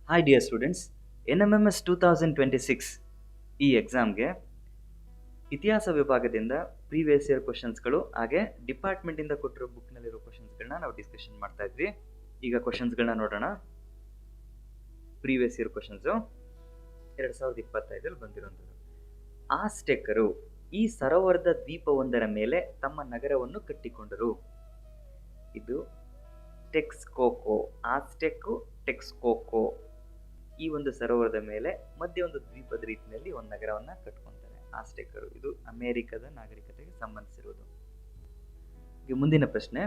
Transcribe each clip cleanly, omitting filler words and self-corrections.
Hi dear students, NMMS 2026 ಈ ಎಕ್ಸಾಮ್ಗೆ ಇತಿಹಾಸ ವಿಭಾಗದಿಂದ ಪ್ರೀವಿಯಸ್ ಇಯರ್ ಕ್ವಶನ್ಸ್ಗಳು ಹಾಗೆ ಡಿಪಾರ್ಟ್ಮೆಂಟಿಂದ ಕೊಟ್ಟಿರೋ ಬುಕ್ನಲ್ಲಿರೋ ಕ್ವಶನ್ಸ್ಗಳನ್ನ ನಾವು ಡಿಸ್ಕಷನ್ ಮಾಡ್ತಾ ಇದ್ವಿ. ಈಗ ಕ್ವಶನ್ಸ್ಗಳನ್ನ ನೋಡೋಣ. ಪ್ರೀವಿಯಸ್ ಇಯರ್ ಕ್ವಶನ್ಸು 2025 ಬಂದಿರುವಂಥದ್ದು. ಆಸ್ಟೆಕರು ಈ ಸರೋವರದ ದ್ವೀಪವೊಂದರ ಮೇಲೆ ತಮ್ಮ ನಗರವನ್ನು ಕಟ್ಟಿಕೊಂಡರು. ಇದು ಟೆಕ್ಸ್ಕೋಕೋ. ಆಸ್ಟೆಕ್ ಟೆಕ್ಸ್ಕೋಕೋ ಈ ಒಂದು ಸರೋವರದ ಮೇಲೆ ಮಧ್ಯೆ ಒಂದು ದ್ವೀಪದ ರೀತಿಯಲ್ಲಿ ಒಂದು ನಗರವನ್ನ ಕಟ್ಕೊಂತಾರೆ ಆಸ್ಟೆಕರು. ಇದು ಅಮೆರಿಕದ ನಾಗರಿಕತೆಗೆ ಸಂಬಂಧಿಸಿರುವುದು. ಈಗ ಮುಂದಿನ ಪ್ರಶ್ನೆ,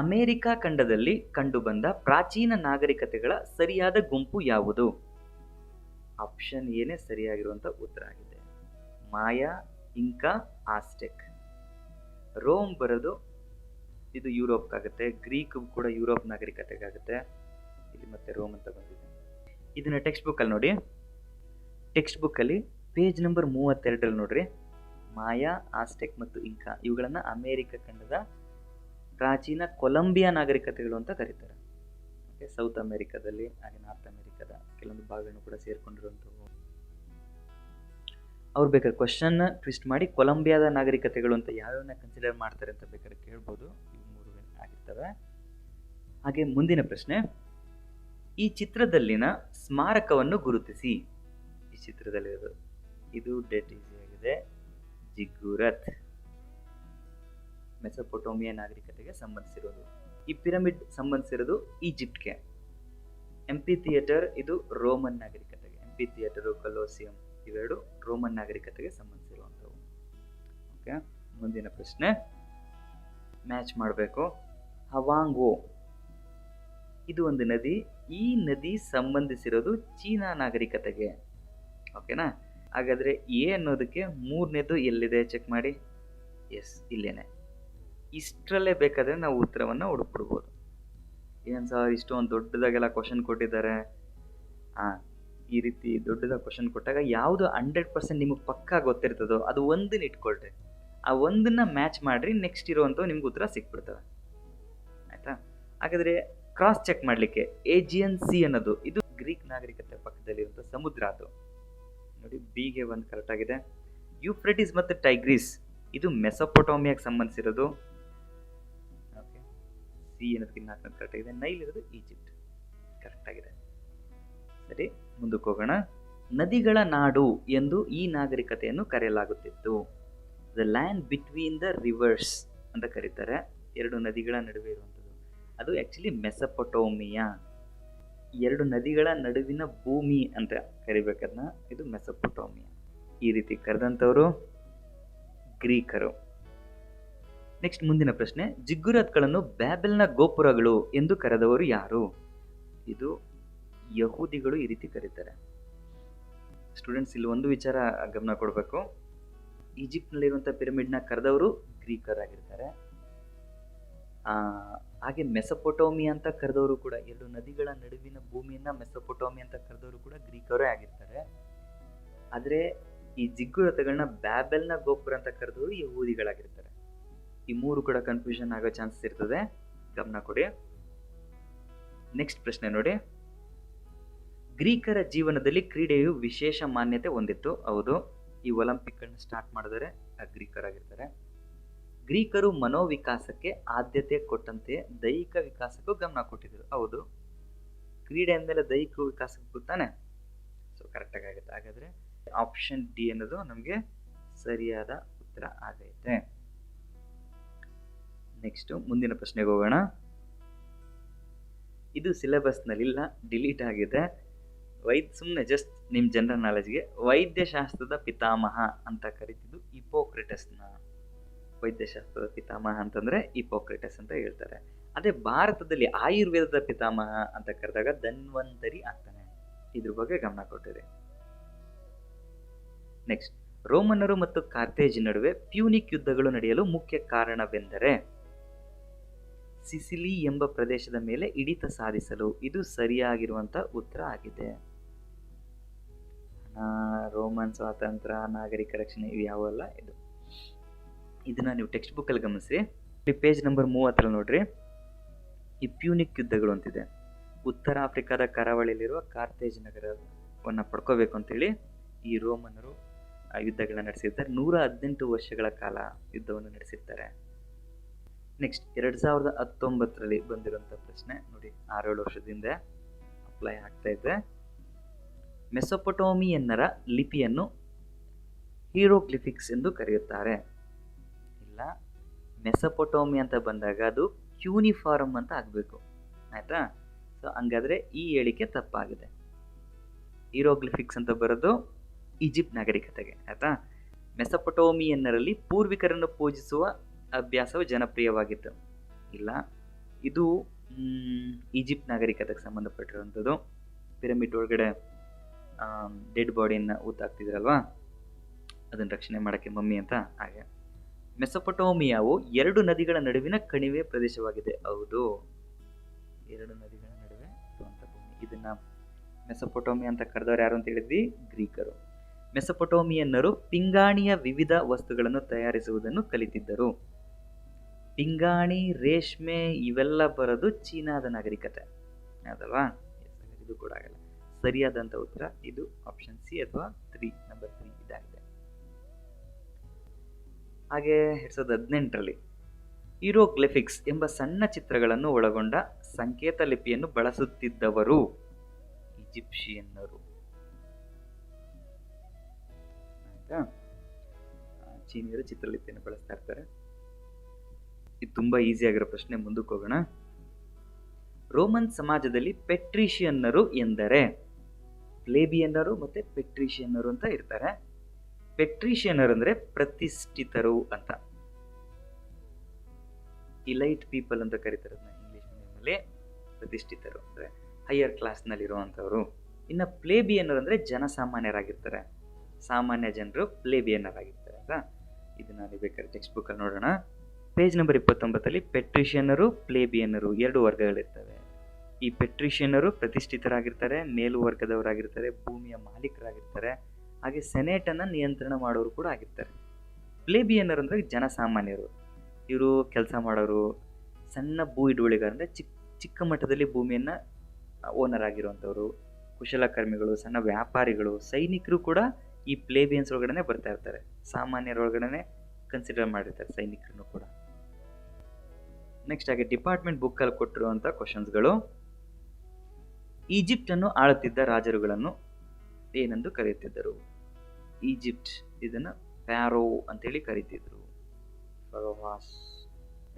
ಅಮೆರಿಕ ಖಂಡದಲ್ಲಿ ಕಂಡುಬಂದ ಪ್ರಾಚೀನ ನಾಗರಿಕತೆಗಳ ಸರಿಯಾದ ಗುಂಪು ಯಾವುದು? ಆಪ್ಷನ್ ಏನೇ ಸರಿಯಾಗಿರುವಂತ ಉತ್ತರ ಆಗಿದೆ. ಮಾಯಾ, ಇಂಕಾ, ಆಸ್ಟೆಕ್. ರೋಮ್ ಬರೋದು ಇದು ಯುರೋಪ್ ಆಗುತ್ತೆ, ಗ್ರೀಕ್ ಕೂಡ ಯುರೋಪ್ ನಾಗರಿಕತೆಗಾಗುತ್ತೆ. ಇಲ್ಲಿ ಮತ್ತೆ ರೋಮ್ ಅಂತ ಬಂದಿದೆ. ಇದನ್ನ ಟೆಕ್ಸ್ಟ್ ಬುಕ್ ಅಲ್ಲಿ ನೋಡಿ. ಟೆಕ್ಸ್ಟ್ ಬುಕ್ ಅಲ್ಲಿ ಪೇಜ್ ನಂಬರ್ 32 ನೋಡ್ರಿ. ಮಾಯಾ, ಆಸ್ಟೆಕ್ ಮತ್ತು ಇಂಕಾ ಇವುಗಳನ್ನ ಅಮೆರಿಕ ಖಂಡದ ಪ್ರಾಚೀನ ಕೊಲಂಬಿಯಾ ನಾಗರಿಕತೆಗಳು ಅಂತ ಕರೀತಾರೆ. ಸೌತ್ ಅಮೆರಿಕದಲ್ಲಿ ಹಾಗೆ ನಾರ್ತ್ ಅಮೆರಿಕದ ಕೆಲವೊಂದು ಭಾಗಗಳನ್ನು ಕೂಡ ಸೇರ್ಕೊಂಡಿರುವಂಥವು. ಅವ್ರು ಬೇಕಾದ್ರೆ ಕ್ವಶನ್ ಟ್ವಿಸ್ಟ್ ಮಾಡಿ ಕೊಲಂಬಿಯಾದ ನಾಗರಿಕತೆಗಳು ಅಂತ ಯಾವ್ಯಾವನ್ನ ಕನ್ಸಿಡರ್ ಮಾಡ್ತಾರೆ ಅಂತ ಬೇಕಾದ್ರೆ ಕೇಳ್ಬೋದು. ಇವು 3 ಆಗಿರ್ತವೆ. ಹಾಗೆ ಮುಂದಿನ ಪ್ರಶ್ನೆ, ಈ ಚಿತ್ರದಲ್ಲಿನ ಸ್ಮಾರಕವನ್ನು ಗುರುತಿಸಿ. ಈ ಚಿತ್ರದಲ್ಲಿ ಇದು ಡೆಡ್ ಈಸಿ ಆಗಿದೆ. ಜಿಗ್ಗುರತ್ ಮೆಸೊಪೊಟೋಮಿಯಾ ನಾಗರಿಕತೆಗೆ ಸಂಬಂಧಿಸಿರೋದು. ಈ ಪಿರಮಿಡ್ ಸಂಬಂಧಿಸಿರೋದು ಈಜಿಪ್ಟ್ಗೆ. ಎಂಪಿ ಥಿಯೇಟರ್ ಇದು ರೋಮನ್ ನಾಗರಿಕತೆಗೆ. ಎಂಪಿ ಥಿಯೇಟರ್, ಕೊಲೋಸಿಯಂ ಇವೆರಡು ರೋಮನ್ ನಾಗರಿಕತೆಗೆ ಸಂಬಂಧಿಸಿರುವಂಥವು. ಓಕೆ, ಮುಂದಿನ ಪ್ರಶ್ನೆ ಮ್ಯಾಚ್ ಮಾಡಬೇಕು. ಹವಾಂಗೋ ಇದು ಒಂದು ನದಿ. ಈ ನದಿ ಸಂಬಂಧಿಸಿರೋದು ಚೀನಾ ನಾಗರಿಕತೆಗೆ. ಓಕೆನಾ? ಹಾಗಾದ್ರೆ ಎ ಅನ್ನೋದಕ್ಕೆ 3ನೇದು ಎಲ್ಲಿದೆ ಚೆಕ್ ಮಾಡಿ. ಎಸ್, ಇಲ್ಲೇನೆ. ಇಷ್ಟರಲ್ಲೇ ಬೇಕಾದ್ರೆ ನಾವು ಉತ್ತರವನ್ನ ಹುಡುಕ್ಬಿಡ್ಬೋದು. ಏನ್ ಸರ್ ಇಷ್ಟೊಂದು ದೊಡ್ಡದಾಗೆಲ್ಲ ಕ್ವಶನ್ ಕೊಟ್ಟಿದ್ದಾರೆ. ಈ ರೀತಿ ದೊಡ್ಡದಾಗಿ ಕ್ವಶನ್ ಕೊಟ್ಟಾಗ ಯಾವುದು 100% ನಿಮಗೆ ಪಕ್ಕಾ ಗೊತ್ತಿರ್ತದೋ ಅದು ಒಂದನ್ನ ಇಟ್ಕೊಳ್ರಿ. ಆ ಒಂದನ್ನ ಮ್ಯಾಚ್ ಮಾಡ್ರಿ, ನೆಕ್ಸ್ಟ್ ಇರುವಂಥವು ನಿಮ್ಗೆ ಉತ್ತರ ಸಿಕ್ಬಿಡ್ತವೆ. ಆಯ್ತಾ? ಹಾಗಾದ್ರೆ ಕ್ರಾಸ್ ಚೆಕ್ ಮಾಡ್ಲಿಕ್ಕೆ ಏಜಿಯನ್ ಸಿ ಅನ್ನೋದು ಇದು ಗ್ರೀಕ್ ನಾಗರಿಕತೆ ಪಕ್ಕದಲ್ಲಿರುವಂಥ ಸಮುದ್ರ. ಅದು ನೋಡಿ, ಬಿಗೆ ಒಂದು ಕರೆಕ್ಟ್ ಆಗಿದೆ. ಯೂಫ್ರೆಟಿಸ್ ಮತ್ತು ಟೈಗ್ರಿಸ್ ಇದು ಮೆಸೊಪೊಟೋಮಿಯಾಗೆ ಸಂಬಂಧಿಸಿರೋದು. ಓಕೆ, ಸಿ ಅನ್ನೋದಕ್ಕೆ 4 ಕರೆಕ್ಟ್ ಆಗಿದೆ. ನೈಲ್ ಇರೋದು ಈಜಿಪ್ಟ್, ಕರೆಕ್ಟ್ ಆಗಿದೆ. ಸರಿ, ಮುಂದಕ್ಕೆ ಹೋಗೋಣ. ನದಿಗಳ ನಾಡು ಎಂದು ಈ ನಾಗರಿಕತೆಯನ್ನು ಕರೆಯಲಾಗುತ್ತಿತ್ತು. The land between the rivers ಅಂತ ಕರೀತಾರೆ. 2 ನದಿಗಳ ನಡುವೆ ಇರುವಂಥದ್ದು ಅದು ಆಕ್ಚುಲಿ ಮೆಸೊಪೊಟೋಮಿಯಾ. 2 ನದಿಗಳ ನಡುವಿನ ಭೂಮಿ ಅಂತ ಕರಿಬೇಕದನ್ನ. ಇದು ಮೆಸೊಪೊಟೋಮಿಯಾ. ಈ ರೀತಿ ಕರೆದಂಥವರು ಗ್ರೀಕರು. ನೆಕ್ಸ್ಟ್ ಮುಂದಿನ ಪ್ರಶ್ನೆ, ಜಿಗ್ಗುರತ್ಗಳನ್ನು ಬ್ಯಾಬೆಲ್ನ ಗೋಪುರಗಳು ಎಂದು ಕರೆದವರು ಯಾರು? ಇದು ಯಹೂದಿಗಳು ಈ ರೀತಿ ಕರೀತಾರೆ. ಸ್ಟೂಡೆಂಟ್ಸ್ ಇಲ್ಲಿ ಒಂದು ವಿಚಾರ ಗಮನ ಕೊಡಬೇಕು. ಈಜಿಪ್ಟ್ನಲ್ಲಿರುವಂಥ ಪಿರಮಿಡ್ನ ಕರೆದವರು ಗ್ರೀಕರಾಗಿರ್ತಾರೆ. ಹಾಗೆ ಮೆಸೊಪೊಟೋಮಿಯಾ ಅಂತ ಕರೆದವರು ಕೂಡ 2 ನದಿಗಳ ನಡುವಿನ ಭೂಮಿಯನ್ನ ಮೆಸೊಪೊಟೋಮಿಯಾ ಅಂತ ಕರೆದವರು ಕೂಡ ಗ್ರೀಕರೇ ಆಗಿರ್ತಾರೆ. ಆದ್ರೆ ಈ ಜಿಗ್ಗುರಥಗಳನ್ನ ಬ್ಯಾಬೆಲ್ನ ಗೋಪುರ ಅಂತ ಕರೆದವರು ಯಹೂದಿಗಳಾಗಿರ್ತಾರೆ. ಈ 3 ಕೂಡ ಕನ್ಫ್ಯೂಷನ್ ಆಗೋ ಚಾನ್ಸಸ್ ಇರ್ತದೆ, ಗಮನ ಕೊಡಿ. ನೆಕ್ಸ್ಟ್ ಪ್ರಶ್ನೆ ನೋಡಿ. ಗ್ರೀಕರ ಜೀವನದಲ್ಲಿ ಕ್ರೀಡೆಯು ವಿಶೇಷ ಮಾನ್ಯತೆ ಹೊಂದಿತ್ತು. ಹೌದು, ಈ ಒಲಿಂಪಿಕ್ಗಳನ್ನ ಸ್ಟಾರ್ಟ್ ಮಾಡಿದರೆ ಗ್ರೀಕರಾಗಿರ್ತಾರೆ. ಗ್ರೀಕರು ಮನೋವಿಕಾಸಕ್ಕೆ ಆದ್ಯತೆ ಕೊಟ್ಟಂತೆ ದೈಹಿಕ ವಿಕಾಸಕ್ಕೂ ಗಮನ ಕೊಟ್ಟಿದ್ರು. ಹೌದು, ಕ್ರೀಡೆ ಅಂದಮೇಲೆ ದೈಹಿಕ ವಿಕಾಸಕ್ಕೆ ಗೊತ್ತಾನೆ. ಸೊ ಕರೆಕ್ಟಾಗಿ ಆಗುತ್ತೆ. ಹಾಗಾದ್ರೆ ಆಪ್ಷನ್ ಡಿ ಅನ್ನೋದು ನಮಗೆ ಸರಿಯಾದ ಉತ್ತರ ಆಗೈತೆ. ನೆಕ್ಸ್ಟ್ ಮುಂದಿನ ಪ್ರಶ್ನೆಗೆ ಹೋಗೋಣ. ಇದು ಸಿಲೆಬಸ್ನಲ್ಲಿಲ್ಲ, ಡಿಲೀಟ್ ಆಗಿದೆ. ಸುಮ್ಮನೆ ಜಸ್ಟ್ ನಿಮ್ಮ ಜನರಲ್ ನಾಲೆಜ್ಗೆ, ವೈದ್ಯಶಾಸ್ತ್ರದ ಪಿತಾಮಹ ಅಂತ ಕರೀತಿದ್ದು ಹಿಪೋಕ್ರೆಟಸ್ನ. ವೈದ್ಯಶಾಸ್ತ್ರದ ಪಿತಾಮಹ ಅಂತಂದ್ರೆ ಹಿಪೋಕ್ರೆಟಸ್ ಅಂತ ಹೇಳ್ತಾರೆ. ಅದೇ ಭಾರತದಲ್ಲಿ ಆಯುರ್ವೇದದ ಪಿತಾಮಹ ಅಂತ ಕರೆದಾಗ ಧನ್ವಂತರಿ ಆಗ್ತಾನೆ. ಇದ್ರ ಬಗ್ಗೆ ಗಮನ ಕೊಟ್ಟಿದೆ. ನೆಕ್ಸ್ಟ್, ರೋಮನ್ನರು ಮತ್ತು ಕಾರ್ಥೇಜ್ ನಡುವೆ ಪ್ಯೂನಿಕ್ ಯುದ್ಧಗಳು ನಡೆಯಲು ಮುಖ್ಯ ಕಾರಣವೆಂದರೆ ಸಿಸಿಲಿ ಎಂಬ ಪ್ರದೇಶದ ಮೇಲೆ ಹಿಡಿತ ಸಾಧಿಸಲು. ಇದು ಸರಿಯಾಗಿರುವಂತ ಉತ್ತರ ಆಗಿದೆ. ರೋಮನ್ ಸ್ವಾತಂತ್ರ್ಯ, ನಾಗರಿಕ ರಕ್ಷಣೆ ಇವು ಯಾವಲ್ಲ. ಇದನ್ನ ನೀವು ಟೆಕ್ಸ್ಟ್ ಬುಕ್ ಅಲ್ಲಿ ಗಮನಿಸಿ. ಪೇಜ್ ನಂಬರ್ 30 ನೋಡ್ರಿ. ಈ ಪ್ಯೂನಿಕ್ ಯುದ್ಧಗಳು ಅಂತಿದೆ. ಉತ್ತರ ಆಫ್ರಿಕಾದ ಕರಾವಳಿಯಲ್ಲಿರುವ ಕಾರ್ತೇಜ್ ನಗರವನ್ನು ಪಡ್ಕೋಬೇಕು ಅಂತೇಳಿ ಈ ರೋಮನ್ನರು ಯುದ್ಧಗಳನ್ನ ನಡೆಸಿರ್ತಾರೆ. 118 ವರ್ಷಗಳ ಕಾಲ ಯುದ್ಧವನ್ನು ನಡೆಸಿರ್ತಾರೆ. ನೆಕ್ಸ್ಟ್ 2019ರಲ್ಲಿ ಬಂದಿರುವಂಥ ಪ್ರಶ್ನೆ ನೋಡಿ, 6-7 ವರ್ಷದಿಂದ ಅಪ್ಲೈ ಆಗ್ತಾ ಇದೆ. ಮೆಸೊಪೊಟೋಮಿಯನ್ನರ ಲಿಪಿಯನ್ನು ಹೀರೋಗ್ಲಿಫಿಕ್ಸ್ ಎಂದು ಕರೆಯುತ್ತಾರೆ. ಇಲ್ಲ, ಮೆಸೊಪೊಟೋಮಿ ಅಂತ ಬಂದಾಗ ಅದು ಕ್ಯೂನಿಫಾರ್ಮ್ ಅಂತ ಆಗಬೇಕು, ಆಯ್ತಾ? ಸೊ ಹಂಗಾದ್ರೆ ಈ ಹೇಳಿಕೆ ತಪ್ಪಾಗಿದೆ. ಹೀರೋಗ್ಲಿಫಿಕ್ಸ್ ಅಂತ ಬರೋದು ಈಜಿಪ್ಟ್ ನಾಗರಿಕತೆಗೆ, ಆಯ್ತಾ? ಮೆಸೊಪೊಟೋಮಿಯನ್ನರಲ್ಲಿ ಪೂರ್ವಿಕರನ್ನು ಪೂಜಿಸುವ ಅಭ್ಯಾಸವು ಜನಪ್ರಿಯವಾಗಿತ್ತು. ಇಲ್ಲ, ಇದು ಈಜಿಪ್ಟ್ ನಾಗರಿಕತೆಗೆ ಸಂಬಂಧಪಟ್ಟಿರುವಂಥದ್ದು. ಪಿರಮಿಡ್ ಒಳಗಡೆ ಡೆಡ್ ಬಾಡಿಯನ್ನು ಊತಾಕ್ತಿದ್ರಲ್ವಾ, ಅದನ್ನು ರಕ್ಷಣೆ ಮಾಡೋಕ್ಕೆ ಮಮ್ಮಿ ಅಂತ. ಹಾಗೆ ಮೆಸೊಪೊಟೋಮಿಯಾವು 2 ನದಿಗಳ ನಡುವಿನ ಕಣಿವೆ ಪ್ರದೇಶವಾಗಿದೆ. ಹೌದು, 2 ನದಿಗಳ ನಡುವೆ ಇರುವಂಥ ಭೂಮಿ. ಇದನ್ನ ಮೆಸೊಪೊಟೋಮಿಯಾ ಅಂತ ಕರೆದವರು ಯಾರು ಅಂತ ಹೇಳಿದ್ವಿ? ಗ್ರೀಕರು. ಮೆಸೊಪೊಟೋಮಿಯನ್ನರು ಪಿಂಗಾಣಿಯ ವಿವಿಧ ವಸ್ತುಗಳನ್ನು ತಯಾರಿಸುವುದನ್ನು ಕಲಿತಿದ್ದರು. ಪಿಂಗಾಣಿ, ರೇಷ್ಮೆ ಇವೆಲ್ಲ ಬರೋದು ಚೀನಾದ ನಾಗರಿಕತೆ, ಅದಲ್ವಾ? ಇದು ಕೂಡ ಆಗಲ್ಲ. ಸರಿಯಾದಂಥ ಉತ್ತರ ಇದು ಆಪ್ಷನ್ ಸಿ ಅಥವಾ ನಂಬರ್ 3 ಇದಾಗಿದೆ. ಹಾಗೆ 2018ರಲ್ಲಿ ಹೀರೋಗ್ಲಿಫಿಕ್ಸ್ ಎಂಬ ಸಣ್ಣ ಚಿತ್ರಗಳನ್ನು ಒಳಗೊಂಡ ಸಂಕೇತ ಲಿಪಿಯನ್ನು ಬಳಸುತ್ತಿದ್ದವರು ಈಜಿಪ್ಷಿಯನ್ನರು. ಆಯ್ತಾ? ಚೀನಿಯರು ಚಿತ್ರಲಿಪಿಯನ್ನು ಬಳಸ್ತಾ ಇರ್ತಾರೆ. ಇದು ತುಂಬಾ ಈಸಿ ಆಗಿರೋ ಪ್ರಶ್ನೆ. ಮುಂದಕ್ಕೆ ಹೋಗೋಣ. ರೋಮನ್ ಸಮಾಜದಲ್ಲಿ ಪೆಟ್ರಿಷಿಯನ್ನರು ಎಂದರೆ ಪ್ಲೇಬಿಯನ್ನರು ಮತ್ತೆ ಪೆಟ್ರಿಷಿಯನ್ನರು ಅಂತ ಇರ್ತಾರೆ. ಪೆಟ್ರಿಷಿಯನ್ನರು ಅಂದ್ರೆ ಪ್ರತಿಷ್ಠಿತರು ಅಂತ, ಇಲೈಟ್ ಪೀಪಲ್ ಅಂತ ಕರೀತಾರೆ ಇಂಗ್ಲಿಷ್ ಮೀಡಿಯಂನಲ್ಲಿ. ಪ್ರತಿಷ್ಠಿತರು ಅಂದ್ರೆ ಹೈಯರ್ ಕ್ಲಾಸ್ ನಲ್ಲಿ ಇರುವಂತವರು. ಇನ್ನು ಪ್ಲೇಬಿಯನ್ನರು ಅಂದ್ರೆ ಜನಸಾಮಾನ್ಯರಾಗಿರ್ತಾರೆ, ಸಾಮಾನ್ಯ ಜನರು ಪ್ಲೇಬಿಯನ್ನರಾಗಿರ್ತಾರೆ ಅಂತ. ಇದನ್ನ ನೀವು ಬೇಕಾದ್ರೆ ಟೆಕ್ಸ್ಟ್ ಬುಕ್ ಅಲ್ಲಿ ನೋಡೋಣ. ಪೇಜ್ ನಂಬರ್ 29ರಲ್ಲಿ ಪೆಟ್ರಿಷಿಯನ್ನರು, ಪ್ಲೇಬಿಯನ್ನರು 2 ವರ್ಗಗಳಿರ್ತವೆ. ಈ ಪೆಟ್ರಿಷಿಯನ್ನರು ಪ್ರತಿಷ್ಠಿತರಾಗಿರ್ತಾರೆ, ಮೇಲು ವರ್ಗದವರಾಗಿರ್ತಾರೆ, ಭೂಮಿಯ ಮಾಲೀಕರಾಗಿರ್ತಾರೆ, ಹಾಗೆ ಸೆನೆಟ್ ಅನ್ನ ನಿಯಂತ್ರಣ ಮಾಡೋರು ಕೂಡ ಆಗಿರ್ತಾರೆ. ಪ್ಲೇಬಿಯನ್ನರು ಅಂದ್ರೆ ಜನಸಾಮಾನ್ಯರು. ಇವರು ಕೆಲಸ ಮಾಡೋರು, ಸಣ್ಣ ಭೂ ಹಿಡುವಳಿಗಾರ ಅಂದ್ರೆ ಚಿಕ್ಕ ಮಟ್ಟದಲ್ಲಿ ಭೂಮಿಯನ್ನ ಓನರ್ ಆಗಿರುವಂಥವ್ರು, ಕುಶಲಕರ್ಮಿಗಳು, ಸಣ್ಣ ವ್ಯಾಪಾರಿಗಳು, ಸೈನಿಕರು ಕೂಡ ಈ ಪ್ಲೇಬಿಯನ್ಸ್ ಒಳಗಡೆ ಬರ್ತಾ ಇರ್ತಾರೆ. ಸಾಮಾನ್ಯರ ಒಳಗಡೆ ಕನ್ಸಿಡರ್ ಮಾಡಿರ್ತಾರೆ ಸೈನಿಕರನ್ನು ಕೂಡ. ನೆಕ್ಸ್ಟ್ ಹಾಗೆ ಡಿಪಾರ್ಟ್ಮೆಂಟ್ ಬುಕ್ ಅಲ್ಲಿ ಕೊಟ್ಟಿರುವಂತ ಕ್ವಶನ್ಸ್ಗಳು. ಈಜಿಪ್ಟ್ ಅನ್ನು ಆಳುತ್ತಿದ್ದ ರಾಜರುಗಳನ್ನು ಏನೆಂದು ಕರೆಯುತ್ತಿದ್ದರು? ಈಜಿಪ್ಟ್ ಇದನ್ನ ಫ್ಯಾರೋ ಅಂತೇಳಿ ಕರೀತಿದ್ರು. ಫರೋವಾಸ್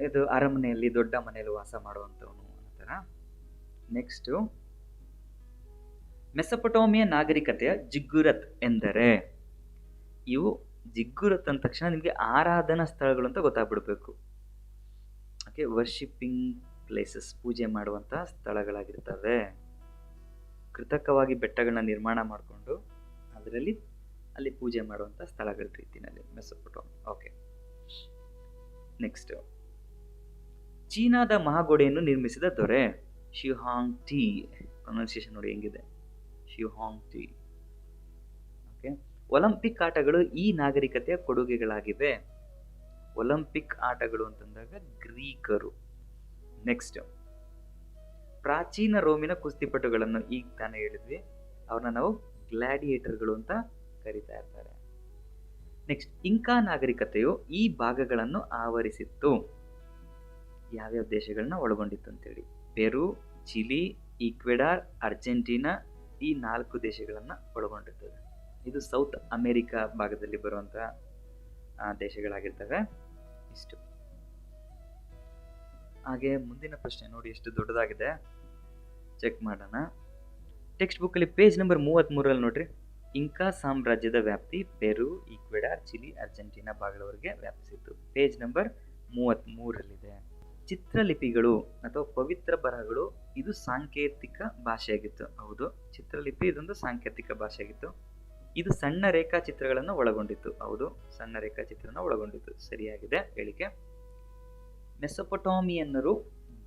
ಇದು ಅರಮನೆಯಲ್ಲಿ ದೊಡ್ಡ ಮನೆಯಲ್ಲಿ ವಾಸ ಮಾಡುವಂತವನು ಅಂತಾರ. ನೆಕ್ಸ್ಟ್ ಮೆಸೊಪೊಟೋಮಿಯಾ ನಾಗರಿಕತೆಯ ಜಿಗ್ಗುರತ್ ಎಂದರೆ, ಇವು ಜಿಗ್ಗುರತ್ ಅಂದ ತಕ್ಷಣ ನಿಮಗೆ ಆರಾಧನಾ ಸ್ಥಳಗಳು ಅಂತ ಗೊತ್ತಾಗ್ಬಿಡ್ಬೇಕು. ಓಕೆ, ವರ್ಷಿಪಿಂಗ್ ಪ್ಲೇಸಸ್, ಪೂಜೆ ಮಾಡುವಂತಹ ಸ್ಥಳಗಳಾಗಿರ್ತವೆ. ಕೃತಕವಾಗಿ ಬೆಟ್ಟಗಳನ್ನ ನಿರ್ಮಾಣ ಮಾಡಿಕೊಂಡು ಅದರಲ್ಲಿ ಅಲ್ಲಿ ಪೂಜೆ ಮಾಡುವಂಥ ಸ್ಥಳಗಳ ರೀತಿಯಲ್ಲಿ ಮೆಸೊಪೊಟೋಮಿಯಾ. ಓಕೆ, ನೆಕ್ಸ್ಟ್ ಚೀನಾದ ಮಹಾಗೋಡೆಯನ್ನು ನಿರ್ಮಿಸಿದ ದೊರೆ ಶಿಹಾಂಗ್ ಟಿ. ಪ್ರೊನೌನ್ಸಿಯೇಷನ್ ನೋಡಿ ಹೆಂಗಿದೆ, ಶಿಹಾಂಗ್ ಟಿ. ಓಕೆ, ಒಲಿಂಪಿಕ್ ಆಟಗಳು ಈ ನಾಗರಿಕತೆಯ ಕೊಡುಗೆಗಳಾಗಿವೆ. ಒಲಿಂಪಿಕ್ ಆಟಗಳು ಅಂತಂದಾಗ ಗ್ರೀಕರು. ನೆಕ್ಸ್ಟ್ ಪ್ರಾಚೀನ ರೋಮಿನ ಕುಸ್ತಿಪಟುಗಳನ್ನು ಈಗ ತಾನೇ ಹೇಳಿದ್ವಿ, ಅವ್ರನ್ನ ನಾವು ಗ್ಲಾಡಿಯೇಟರ್ಗಳು ಅಂತ ಕರೀತಾ ಇರ್ತಾರೆ. ನೆಕ್ಸ್ಟ್ ಇಂಕಾ ನಾಗರಿಕತೆಯು ಈ ಭಾಗಗಳನ್ನು ಆವರಿಸಿತ್ತು. ಯಾವ್ಯಾವ ದೇಶಗಳನ್ನ ಒಳಗೊಂಡಿತ್ತು ಅಂತೇಳಿ? ಪೆರು, ಚಿಲಿ, ಈಕ್ವೆಡಾರ್, ಅರ್ಜೆಂಟೀನಾ, ಈ 4 ದೇಶಗಳನ್ನ ಒಳಗೊಂಡಿರ್ತದೆ. ಇದು ಸೌತ್ ಅಮೆರಿಕಾ ಭಾಗದಲ್ಲಿ ಬರುವಂತಹ ದೇಶಗಳಾಗಿರ್ತವೆ. ಇಷ್ಟು. ಹಾಗೆ ಮುಂದಿನ ಪ್ರಶ್ನೆ ನೋಡಿ ಎಷ್ಟು ದೊಡ್ಡದಾಗಿದೆ, ಚೆಕ್ ಮಾಡೋಣ. ಟೆಕ್ಸ್ಟ್ ಬುಕ್ ಅಲ್ಲಿ ಪೇಜ್ ನಂಬರ್ 33ರಲ್ಲಿ ನೋಡ್ರಿ. ಇಂಕಾ ಸಾಮ್ರಾಜ್ಯದ ವ್ಯಾಪ್ತಿ ಪೆರು, ಈಕ್ವೆಡಾರ್, ಚಿಲಿ, ಅರ್ಜೆಂಟೀನಾ ಭಾಗಗಳವರೆಗೆ ವ್ಯಾಪಿಸಿತ್ತು. ಪೇಜ್ ನಂಬರ್ 33ರಲ್ಲಿದೆ. ಚಿತ್ರಲಿಪಿಗಳು ಅಥವಾ ಪವಿತ್ರ ಬರಹಗಳು ಇದು ಸಾಂಕೇತಿಕ ಭಾಷೆಯಾಗಿತ್ತು. ಹೌದು, ಚಿತ್ರಲಿಪಿ ಇದೊಂದು ಸಾಂಕೇತಿಕ ಭಾಷೆಯಾಗಿತ್ತು. ಇದು ಸಣ್ಣ ರೇಖಾಚಿತ್ರಗಳನ್ನು ಒಳಗೊಂಡಿತ್ತು. ಹೌದು, ಸಣ್ಣ ರೇಖಾಚಿತ್ರನ ಒಳಗೊಂಡಿತ್ತು. ಸರಿಯಾಗಿದೆ ಹೇಳಿಕೆ. ಮೆಸೊಪೊಟೋಮಿಯನ್ನರು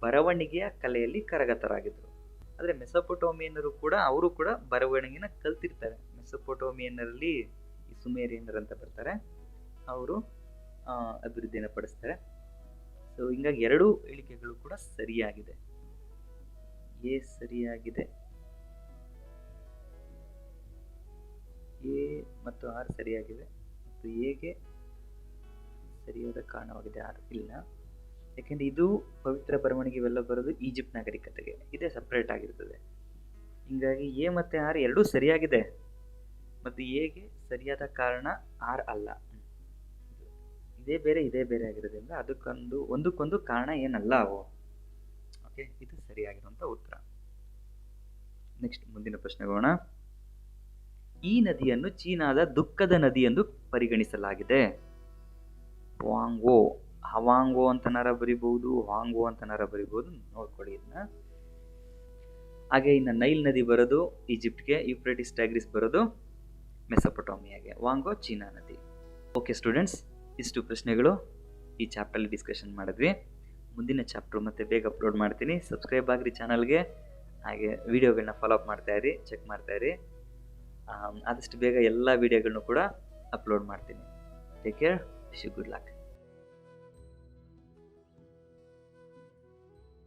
ಬರವಣಿಗೆಯ ಕಲೆಯಲ್ಲಿ ಕರಗತರಾಗಿದ್ದರು. ಆದರೆ ಮೆಸೊಪೊಟೋಮಿಯನ್ನರು ಕೂಡ ಅವರು ಕೂಡ ಬರವಣಿಗೆನ ಕಲ್ತಿರ್ತಾರೆ. ಮೆಸೊಪೊಟೋಮಿಯನ್ನರಲ್ಲಿ ಈ ಸುಮೇರಿಯನ್ನರು ಅಂತ ಬರ್ತಾರೆ, ಅವರು ಅಭಿವೃದ್ಧಿಯನ್ನು ಪಡಿಸ್ತಾರೆ. ಸೊ ಹಿಂಗಾಗಿ 2 ಹೇಳಿಕೆಗಳು ಕೂಡ ಸರಿಯಾಗಿದೆ. ಎ ಸರಿಯಾಗಿದೆ, ಎ ಮತ್ತು ಆರ್ ಸರಿಯಾಗಿವೆ ಮತ್ತು ಎಗೆ ಸರಿಯಾದ ಕಾರಣವಾಗಿದೆ ಆರ್ ಇಲ್ಲ. ಯಾಕೆಂದ್ರೆ ಇದು ಪವಿತ್ರ ಬರವಣಿಗೆ ಇವೆಲ್ಲ ಬರೋದು ಈಜಿಪ್ಟ್ ನಾಗರಿಕತೆಗೆ, ಇದೇ ಸಪ್ರೇಟ್ ಆಗಿರ್ತದೆ. ಹಿಂಗಾಗಿ ಎ ಮತ್ತು ಆರ್ ಎರಡೂ ಸರಿಯಾಗಿದೆ ಮತ್ತು ಎಗೆ ಸರಿಯಾದ ಕಾರಣ ಆರ್ ಅಲ್ಲ. ಇದೇ ಬೇರೆ ಇದೇ ಬೇರೆ ಆಗಿರೋದ್ರಿಂದ ಒಂದಕ್ಕೊಂದು ಕಾರಣ ಏನಲ್ಲ ಅವು. ಓಕೆ, ಇದು ಸರಿಯಾಗಿರುವಂಥ ಉತ್ತರ. ನೆಕ್ಸ್ಟ್ ಮುಂದಿನ ಪ್ರಶ್ನೆಗೋಣ. ಈ ನದಿಯನ್ನು ಚೀನಾದ ದುಃಖದ ನದಿ ಎಂದು ಪರಿಗಣಿಸಲಾಗಿದೆ. ವಾಂಗೋ, ಹವಾಂಗೋ ಅಂತನಾರ ಬರಿಬಹುದು, ವಾಂಗೋ ಅಂತನಾರ ಬರಿಬಹುದು, ನೋಡ್ಕೊಳ್ಳಿ ಇದನ್ನ. ಹಾಗೆ ಇನ್ನು ನೈಲ್ ನದಿ ಬರೋದು ಈಜಿಪ್ಟ್ಗೆ, ಯೂಫ್ರೇಟಿಸ್ ಟೈಗ್ರಿಸ್ ಬರೋದು ಮೆಸೊಪೊಟೋಮಿಯಾಗೆ, ವಾಂಗೋ ಚೀನಾ ನದಿ. ಓಕೆ ಸ್ಟೂಡೆಂಟ್ಸ್, ಇಷ್ಟು ಪ್ರಶ್ನೆಗಳು ಈ ಚಾಪ್ಟರ್ಲಿ ಡಿಸ್ಕಷನ್ ಮಾಡಿದ್ವಿ. ಮುಂದಿನ ಚಾಪ್ಟರ್ ಮತ್ತೆ ಬೇಗ ಅಪ್ಲೋಡ್ ಮಾಡ್ತೀನಿ. ಸಬ್ಸ್ಕ್ರೈಬ್ ಆಗ್ರಿ ಚಾನಲ್ಗೆ, ಹಾಗೆ ವಿಡಿಯೋಗಳನ್ನ ಫಾಲೋ ಅಪ್ ಮಾಡ್ತಾ ಇರಿ, ಚೆಕ್ ಮಾಡ್ತಾ ಇರಿ. ಆದಷ್ಟು ಬೇಗ ಎಲ್ಲ ವಿಡಿಯೋಗಳನ್ನೂ ಕೂಡ ಅಪ್ಲೋಡ್ ಮಾಡ್ತೀನಿ. Take care, wish you good luck.